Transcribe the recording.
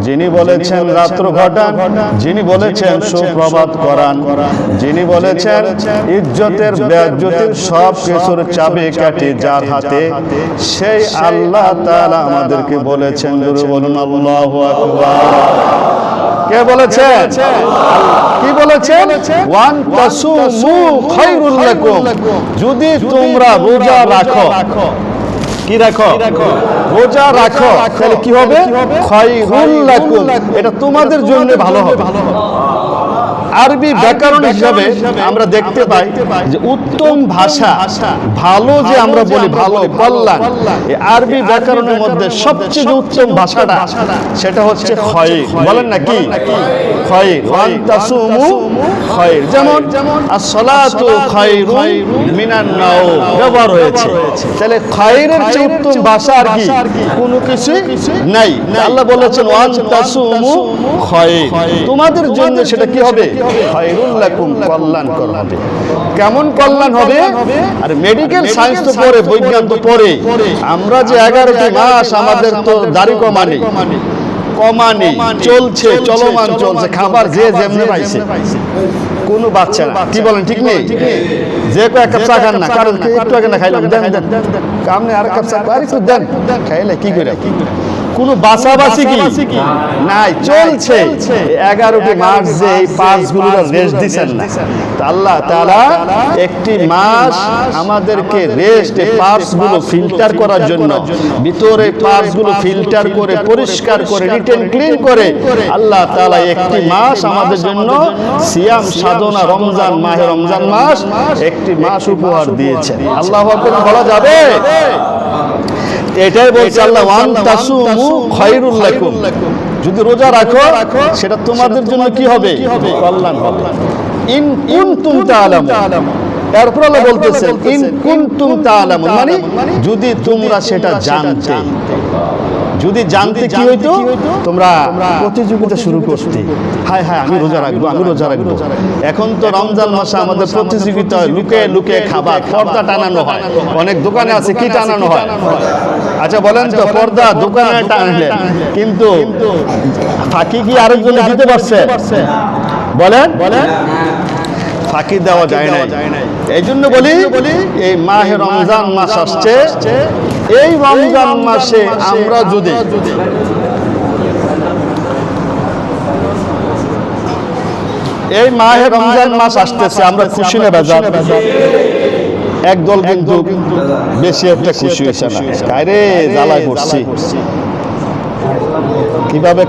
যিনি বলেছেন রাত্র ঘটান, যিনি বলেছেন সুপ্রভাত করান, যিনি বলেছেন ইজ্জতের বেইজ্জতির সব কিছুর চাবিকাঠি যার হাতে, সেই আল্লাহ তাআলা আমাদেরকে বলেছেন, বলুন আল্লাহু আকবার। কে বলেছেন? কি বলেছেন? ওয়ান তাসুমু খায়রুল লাকুম, যদি তোমরা রোজা রাখো, কি রাখো? রোজা রাখো, তাহলে কি হবে? খায়রুল লাকুম, এটা তোমাদের জন্য ভালো হবে। আরবি ব্যাকরণ হিসাবে আমরা দেখতে পাই যে উত্তম ভাষা, ভালো যে আমরা বলি ভালো, কল্যাণ, এই আরবি ব্যাকরণের মধ্যে সবচেয়ে উত্তম ভাষাটা সেটা হচ্ছে খায়র। বলেন না কি? খায়র, ওয়ান তাসুমু খায়র। যেমন as-সালাতু খায়রুন মিনান নাওম ব্যবহার হয়েছে। তাহলে খায়রের চেয়ে উত্তম ভাষা আর কি কোনো কিছু নাই। আল্লাহ বলেছেন ওয়ান তাসুমু খায়র, তোমাদের জন্য সেটা কি হবে? খায়রুল লাকুম, কল্যাণকর হবে। কেমন কল্যাণ হবে? আর মেডিকেল সায়েন্স তো পড়ে, বৈজ্ঞান তো পড়ে। আমরা যে 11টি মাস আমাদের তো দাড়ি কমানি চলছে, চলমান চলছে, খাবার যে যেমনি পাইছে, কোনো বাচ্চা না, কি বলেন ঠিক নেই? যে কো এক কাপ চা খান না, কারণ একটু আগে না খাইলাম, দেন দেন কামনে আর কাপ চা আর একটু দেন, খাইলে কি করে? কোনো বাঁচাবাসি কি নাই, চলছে। 11টি মাস যে এই পার্টসগুলো রেস্ট দিচ্ছেন না, আল্লাহ তাআলা একটি মাস আমাদেরকে রেস্ট, এই পার্টসগুলো ফিল্টার করার জন্য, ভিতরে পার্টসগুলো ফিল্টার করে পরিষ্কার করে নিট এন্ড ক্লিন করে আল্লাহ তাআলা একটি মাস আমাদের জন্য সিয়াম সাধনা, রমজান, মাহে রমজান মাস একটি মাস উপহার দিয়েছেন। আল্লাহু আকবার বলা যাবে? এটাই বলছে আল্লাহ, ওয়ান তাসুমু খায়রুল লাকুম, যদি রোজা রাখো সেটা তোমাদের জন্য কি হবে? কল্যাণ হবে। ইন কুনতুম তাআলামুন, তারপর আল্লাহ বলতেছেন ইন কুনতুম তাআলামুন, মানে যদি তোমরা সেটা জানতে। যদি জানতে কি হইতো? তোমরা প্রতিযোগিতা শুরু করতে, হায় হায় আমি রোজা রাখবো, আমি রোজা রাখবো। এখন তো রমজান মাসে আমাদের প্রতিযোগিতা হয়, লুকে লুকে খাবার, পর্দা টানানো হয়। অনেক দোকানে আছে কি টানানো হয়? আচ্ছা বলেন তো, পর্দা দোকানে টানলেন, কিন্তু ফাঁকি কি আরেকজনে দিতে পারছে? বলেন, ফাঁকি দেওয়া যায় না। এই জন্য বলি, এই মাহে রমজান মাস আসছে, এই রমজান মাসে আমরা যদি এই মাহে রমজান মাস আসতেছে, আমরা খুশি না বেজার? একদল কিন্তু বেশি একটা খুশি হয়েছে না, কারে জ্বালায় পড়ছি, কিভাবে